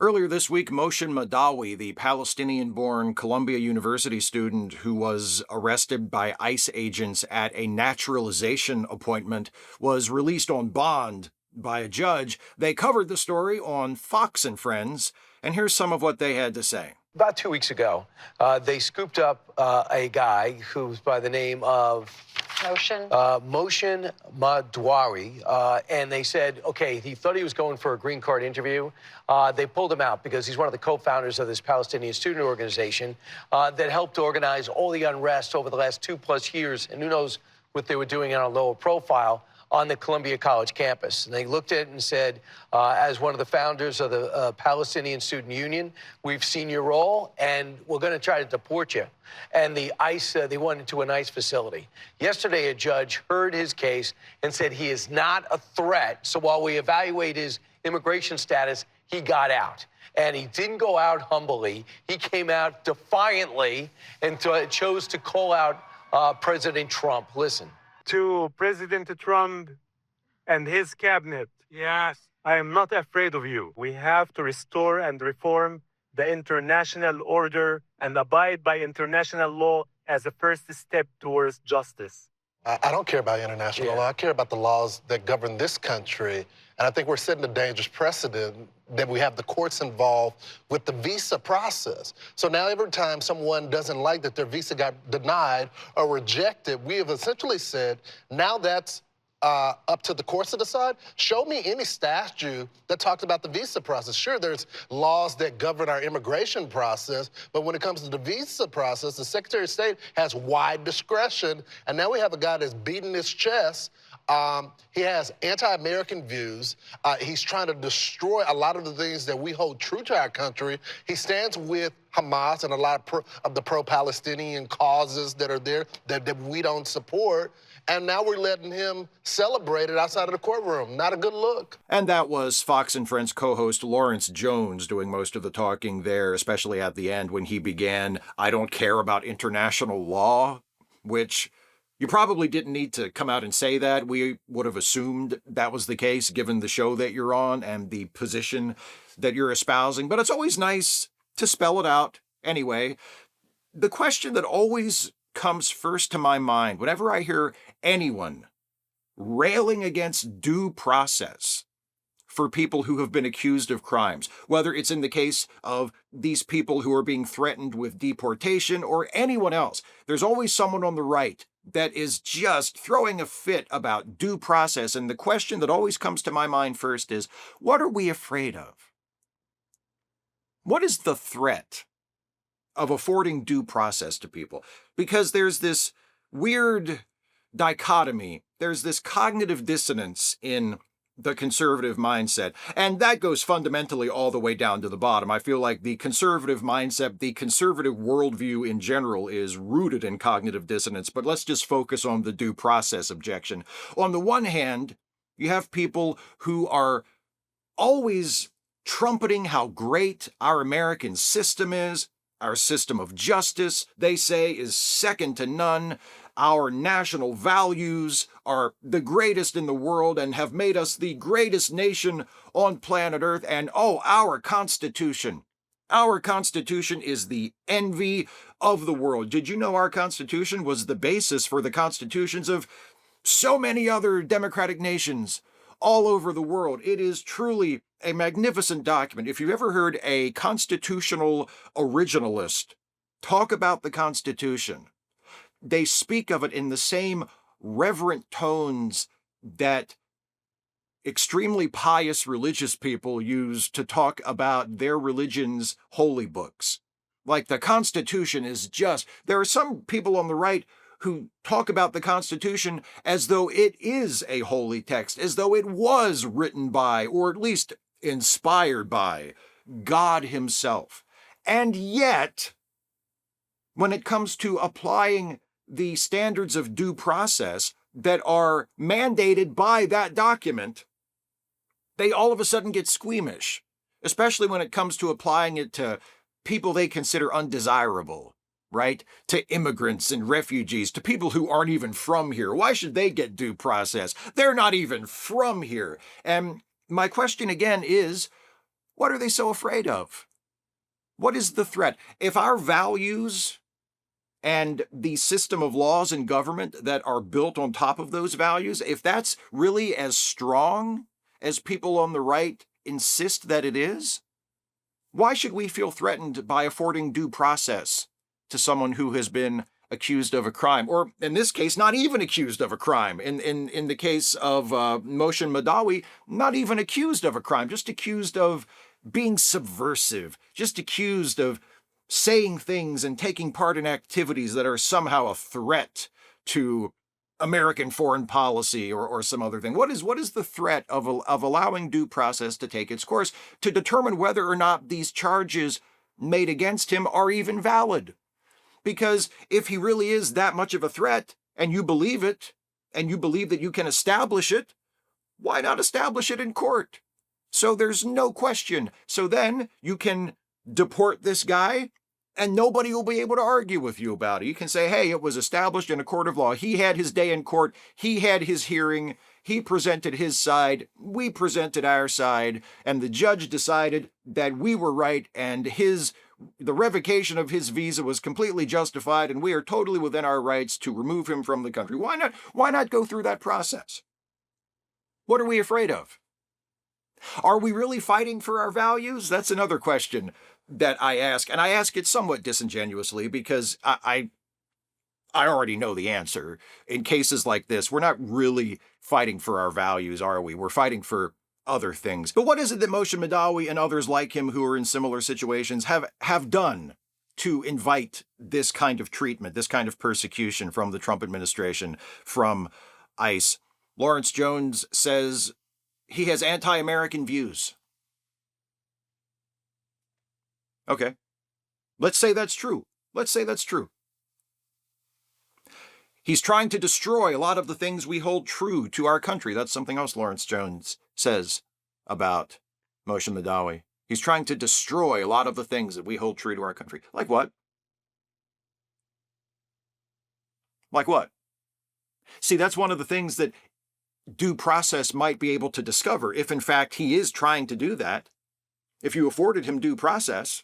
Earlier this week, Mohsen Mahdawi, the Palestinian-born Columbia University student who was arrested by ICE agents at a naturalization appointment, was released on bond by a judge. They covered the story on Fox and Friends, and here's some of what they had to say. About 2 weeks ago, they scooped up a guy who's by the name of Mohsen Mahdawi, and they said, okay, he thought he was going for a green card interview. They pulled him out because he's one of the co-founders of this Palestinian student organization that helped organize all the unrest over the last 2+ years, and who knows what they were doing on a lower profile on the Columbia College campus. And they looked at it and said, as one of the founders of the Palestinian Student Union, we've seen your role, and we're going to try to deport you. And the ICE, they went into an ICE facility. Yesterday, a judge heard his case and said he is not a threat. So while we evaluate his immigration status, he got out. And he didn't go out humbly. He came out defiantly and chose to call out President Trump. Listen. To President Trump and his cabinet, yes, I am not afraid of you. We have to restore and reform the international order and abide by international law as a first step towards justice. I don't care about international law. I care about the laws that govern this country. And I think we're setting a dangerous precedent that we have the courts involved with the visa process. So now every time someone doesn't like that their visa got denied or rejected, we have essentially said, now that's up to the courts to decide. Show me any statute that talks about the visa process. Sure, there's laws that govern our immigration process, but when it comes to the visa process, the Secretary of State has wide discretion, and now we have a guy that's beating his chest. He has anti-American views. He's trying to destroy a lot of the things that we hold true to our country. He stands with Hamas and a lot of the pro-Palestinian causes that are there that we don't support. And now we're letting him celebrate it outside of the courtroom. Not a good look. And that was Fox and Friends co-host Lawrence Jones doing most of the talking there, especially at the end when he began, "I don't care about international law," which you probably didn't need to come out and say that. We would have assumed that was the case given the show that you're on and the position that you're espousing. But it's always nice to spell it out anyway. The question that always comes first to my mind whenever I hear anyone railing against due process for people who have been accused of crimes, whether it's in the case of these people who are being threatened with deportation or anyone else, there's always someone on the right that is just throwing a fit about due process. And the question that always comes to my mind first is, what are we afraid of? What is the threat of affording due process to people? Because there's this weird dichotomy. There's this cognitive dissonance in the conservative mindset. And that goes fundamentally all the way down to the bottom. I feel like the conservative mindset, the conservative worldview in general is rooted in cognitive dissonance. But let's just focus on the due process objection. On the one hand, you have people who are always trumpeting how great our American system is. Our system of justice, they say, is second to none. Our national values are the greatest in the world and have made us the greatest nation on planet Earth. And our Constitution. Our Constitution is the envy of the world. Did you know our Constitution was the basis for the constitutions of so many other democratic nations all over the world? It is truly a magnificent document. If you've ever heard a constitutional originalist talk about the Constitution, they speak of it in the same reverent tones that extremely pious religious people use to talk about their religion's holy books. Like the Constitution is just, there are some people on the right who talk about the Constitution as though it is a holy text, as though it was written by, or at least inspired by, God himself. And yet, when it comes to applying the standards of due process that are mandated by that document, they all of a sudden get squeamish, especially when it comes to applying it to people they consider undesirable, right? To immigrants and refugees, to people who aren't even from here. Why should they get due process? They're not even from here. And my question again is, What are they so afraid of? What is the threat? If our values and the system of laws and government that are built on top of those values, if that's really as strong as people on the right insist that it is, why should we feel threatened by affording due process to someone who has been accused of a crime, or in this case, not even accused of a crime? In the case of Mohsen Mahdawi, not even accused of a crime, just accused of being subversive, just accused of saying things and taking part in activities that are somehow a threat to American foreign policy or some other thing. What is the threat of allowing due process to take its course to determine whether or not these charges made against him are even valid? Because if he really is that much of a threat, and you believe it, and you believe that you can establish it, why not establish it in court? So there's no question. So then you can deport this guy, and nobody will be able to argue with you about it. You can say, hey, it was established in a court of law. He had his day in court. He had his hearing. He presented his side. We presented our side. And the judge decided that we were right, and the revocation of his visa was completely justified, and we are totally within our rights to remove him from the country. Why not? Why not go through that process? What are we afraid of? Are we really fighting for our values? That's another question that I ask, and I ask it somewhat disingenuously because I already know the answer. In cases like this, we're not really fighting for our values, are we? We're fighting for other things. But what is it that Mohsen Mahdawi and others like him who are in similar situations have done to invite this kind of treatment, this kind of persecution from the Trump administration, from ICE? Lawrence Jones says he has anti-American views. Okay. Let's say that's true. Let's say that's true. He's trying to destroy a lot of the things we hold true to our country. That's something else Lawrence Jones says about Mohsen Mahdawi. He's trying to destroy a lot of the things that we hold true to our country. Like what? Like what? See, that's one of the things that due process might be able to discover, if in fact he is trying to do that. If you afforded him due process,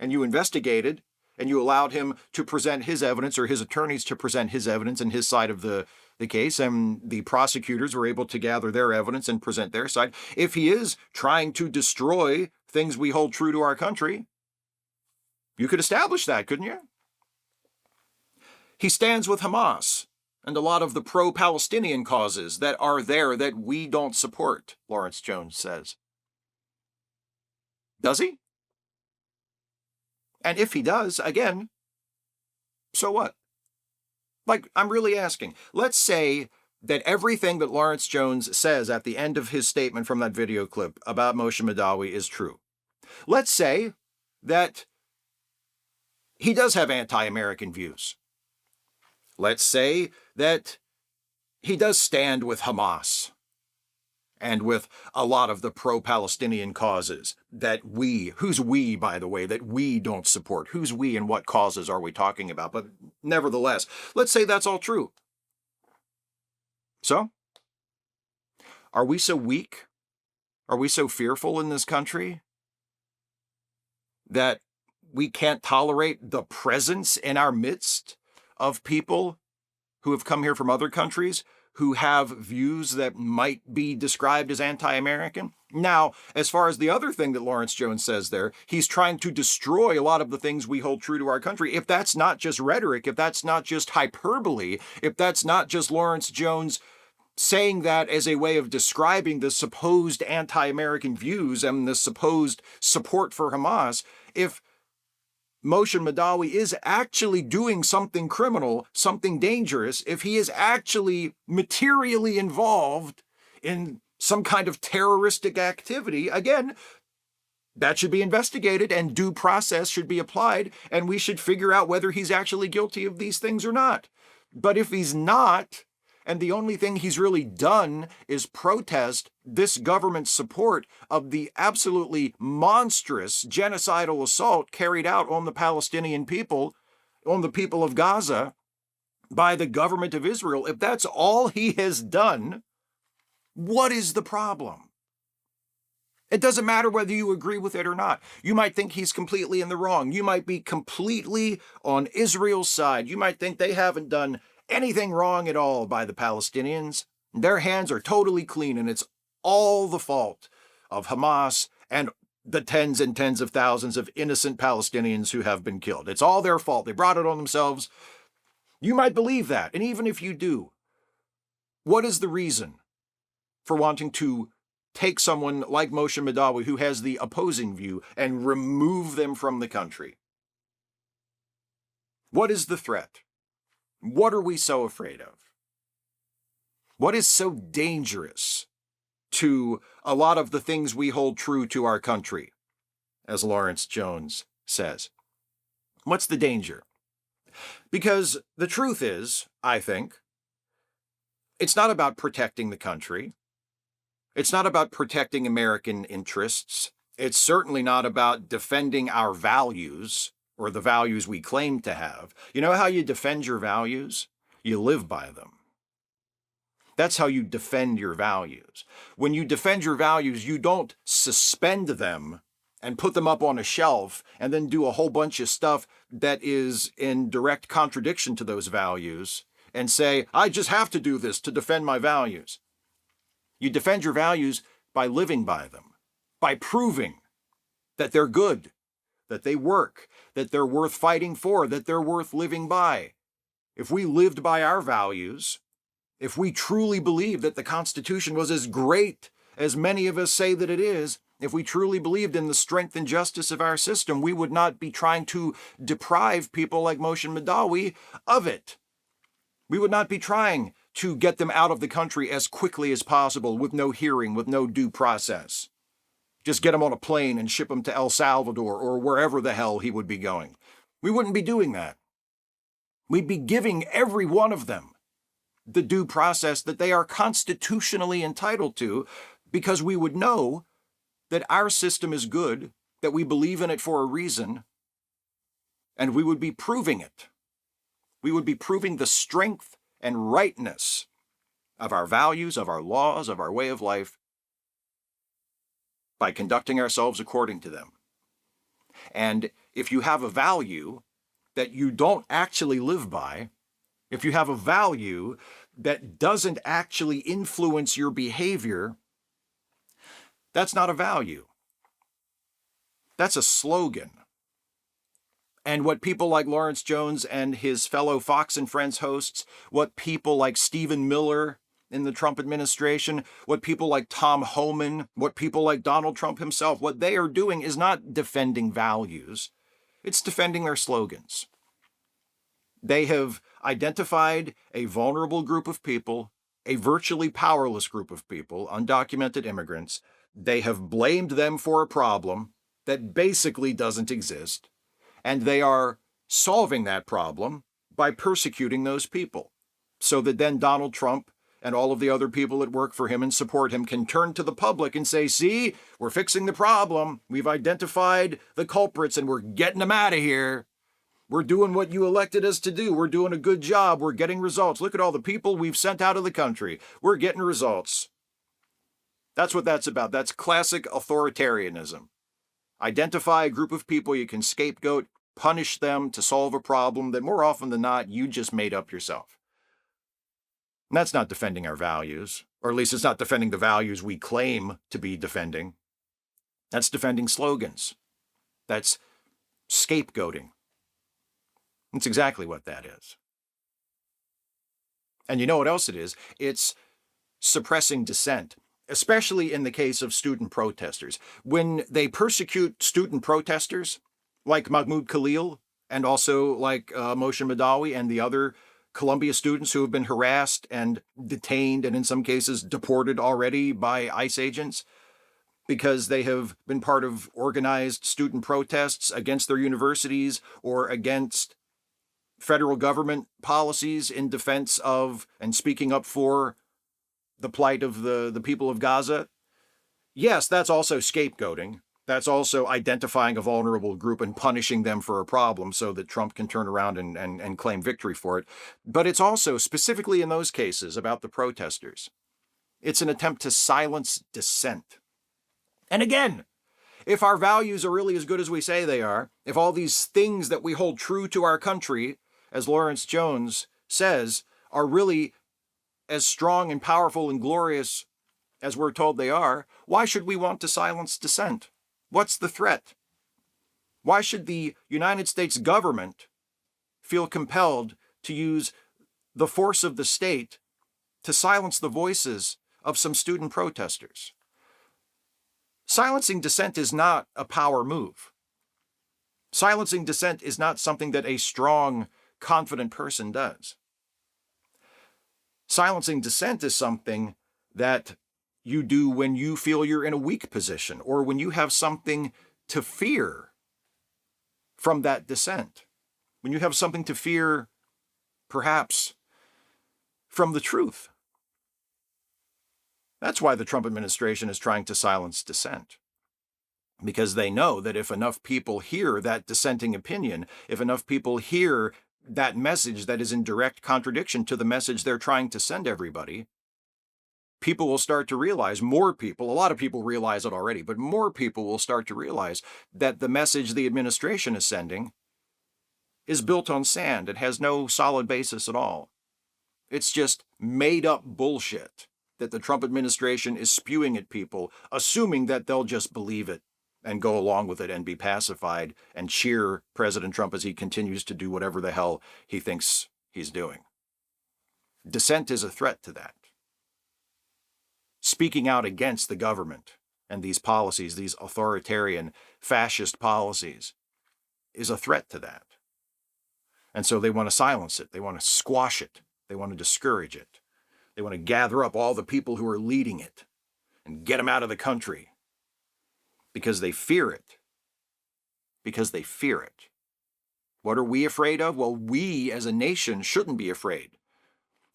and you investigated, and you allowed him to present his evidence, or his attorneys to present his evidence and his side of the case, and the prosecutors were able to gather their evidence and present their side. If he is trying to destroy things we hold true to our country, you could establish that, couldn't you? He stands with Hamas and a lot of the pro-Palestinian causes that are there that we don't support, Lawrence Jones says. Does he? And if he does, again, so what? Like, I'm really asking. Let's say that everything that Lawrence Jones says at the end of his statement from that video clip about Mohsen Mahdawi is true. Let's say that he does have anti-American views. Let's say that he does stand with Hamas and with a lot of the pro-Palestinian causes that who's we, by the way, that we don't support. Who's we and what causes are we talking about? But nevertheless, let's say that's all true. So, are we so weak? Are we so fearful in this country that we can't tolerate the presence in our midst of people who have come here from other countries who have views that might be described as anti-American? Now, as far as the other thing that Lawrence Jones says there, he's trying to destroy a lot of the things we hold true to our country. If that's not just rhetoric, if that's not just hyperbole, if that's not just Lawrence Jones saying that as a way of describing the supposed anti-American views and the supposed support for Hamas, if Mohsen Mahdawi is actually doing something criminal, something dangerous, if he is actually materially involved in some kind of terroristic activity, again, that should be investigated and due process should be applied, and we should figure out whether he's actually guilty of these things or not. But if he's not, and the only thing he's really done is protest this government's support of the absolutely monstrous genocidal assault carried out on the Palestinian people, on the people of Gaza, by the government of Israel, if that's all he has done, what is the problem? It doesn't matter whether you agree with it or not. You might think he's completely in the wrong. You might be completely on Israel's side. You might think they haven't done anything wrong at all by the Palestinians. Their hands are totally clean, and it's all the fault of Hamas and the tens and tens of thousands of innocent Palestinians who have been killed. It's all their fault. They brought it on themselves. You might believe that. And even if you do, what is the reason for wanting to take someone like Mohsen Mahdawi, who has the opposing view, and remove them from the country? What is the threat? What are we so afraid of? What is so dangerous to a lot of the things we hold true to our country, as Lawrence Jones says? What's the danger? Because the truth is, I think, it's not about protecting the country. It's not about protecting American interests. It's certainly not about defending our values or the values we claim to have. You know how you defend your values? You live by them. That's how you defend your values. When you defend your values, you don't suspend them and put them up on a shelf and then do a whole bunch of stuff that is in direct contradiction to those values and say, I just have to do this to defend my values. You defend your values by living by them, by proving that they're good, that they work, that they're worth fighting for, that they're worth living by. If we lived by our values, if we truly believed that the Constitution was as great as many of us say that it is, if we truly believed in the strength and justice of our system, we would not be trying to deprive people like Mohsen Mahdawi of it. We would not be trying to get them out of the country as quickly as possible with no hearing, with no due process. Just get them on a plane and ship them to El Salvador or wherever the hell he would be going. We wouldn't be doing that. We'd be giving every one of them the due process that they are constitutionally entitled to, because we would know that our system is good, that we believe in it for a reason, and we would be proving it. We would be proving the strength and rightness of our values, of our laws, of our way of life by conducting ourselves according to them. And if you have a value that you don't actually live by, if you have a value that doesn't actually influence your behavior, that's not a value. That's a slogan. And what people like Lawrence Jones and his fellow Fox and Friends hosts, what people like Stephen Miller in the Trump administration, what people like Tom Homan, what people like Donald Trump himself, what they are doing is not defending values. It's defending their slogans. They have identified a vulnerable group of people, a virtually powerless group of people, undocumented immigrants. They have blamed them for a problem that basically doesn't exist, and they are solving that problem by persecuting those people, so that then Donald Trump and all of the other people that work for him and support him can turn to the public and say, see, we're fixing the problem. We've identified the culprits and we're getting them out of here. We're doing what you elected us to do. We're doing a good job. We're getting results. Look at all the people we've sent out of the country. We're getting results. That's what that's about. That's classic authoritarianism. Identify a group of people you can scapegoat, punish them to solve a problem that more often than not you just made up yourself. And that's not defending our values, or at least it's not defending the values we claim to be defending. That's defending slogans. That's scapegoating. That's exactly what that is. And you know what else it is? It's suppressing dissent, especially in the case of student protesters. When they persecute student protesters, like Mahmoud Khalil, and also like Mohsen Mahdawi and the other Columbia students who have been harassed and detained and in some cases deported already by ICE agents because they have been part of organized student protests against their universities or against federal government policies in defense of and speaking up for the plight of the people of Gaza. Yes, that's also scapegoating. That's also identifying a vulnerable group and punishing them for a problem so that Trump can turn around and claim victory for it. But it's also, specifically in those cases about the protesters, it's an attempt to silence dissent. And again, if our values are really as good as we say they are, if all these things that we hold true to our country, as Lawrence Jones says, are really as strong and powerful and glorious as we're told they are, why should we want to silence dissent? What's the threat? Why should the United States government feel compelled to use the force of the state to silence the voices of some student protesters? Silencing dissent is not a power move. Silencing dissent is not something that a strong, confident person does. Silencing dissent is something that you do when you feel you're in a weak position or when you have something to fear from that dissent. When you have something to fear, perhaps, from the truth. That's why the Trump administration is trying to silence dissent. Because they know that if enough people hear that dissenting opinion, if enough people hear that message that is in direct contradiction to the message they're trying to send everybody, people will start to realize, more people, a lot of people realize it already, but more people will start to realize that the message the administration is sending is built on sand. It has no solid basis at all. It's just made up bullshit that the Trump administration is spewing at people, assuming that they'll just believe it and go along with it and be pacified and cheer President Trump as he continues to do whatever the hell he thinks he's doing. Dissent is a threat to that. Speaking out against the government and these policies, these authoritarian, fascist policies, is a threat to that. And so they want to silence it. They want to squash it. They want to discourage it. They want to gather up all the people who are leading it and get them out of the country because they fear it. Because they fear it. What are we afraid of? Well, we as a nation shouldn't be afraid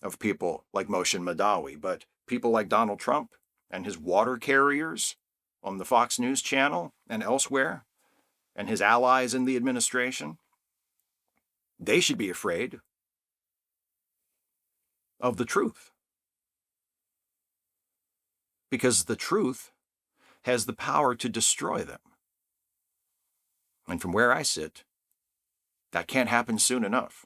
of people like Mohsen Mahdawi, but people like Donald Trump and his water carriers on the Fox News channel and elsewhere, and his allies in the administration, they should be afraid of the truth. Because the truth has the power to destroy them. And from where I sit, that can't happen soon enough.